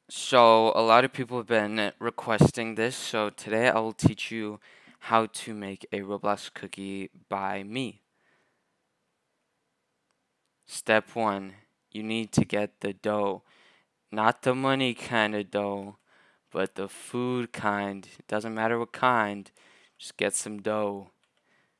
So a lot of people have been requesting this, so today I will teach you how to make a Roblox cookie by me. Step 1, you need to get the dough. Not the money kind of dough, but the food kind. It doesn't matter what kind, just get some dough.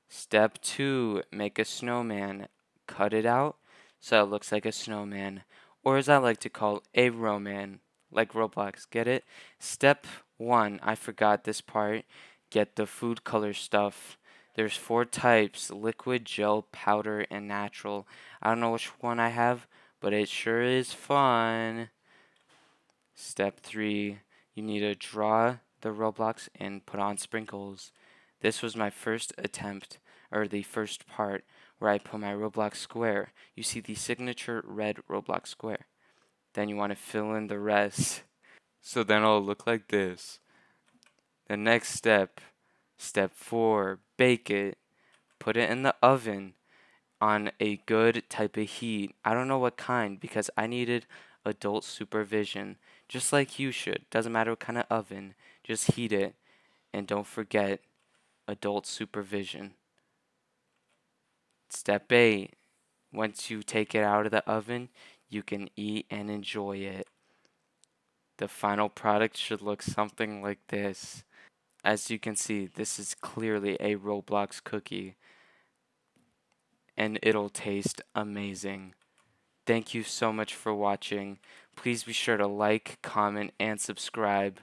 Step 2, make a snowman. Cut it out so it looks like a snowman, or as I like to call a roman, like Roblox. Get it? Step 1, I forgot this part. Get the food color stuff. There's 4 types: liquid, gel, powder, and natural. I don't know which one I have, but it sure is fun. Step 3, you need to draw the Roblox and put on sprinkles. This was my first attempt, or the first part, where I put my Roblox square. You see the signature red Roblox square. Then you want to fill in the rest. So then it'll look like this. The next step, step 4, bake it. Put it in the oven on a good type of heat. I don't know what kind because I needed adult supervision, just like you should. Doesn't matter what kind of oven, just heat it, and don't forget adult supervision. Step 8, once you take it out of the oven, you can eat and enjoy it. The final product should look something like this. As you can see, this is clearly a Roblox cookie, and it'll taste amazing. Thank you so much for watching. Please be sure to like, comment, and subscribe.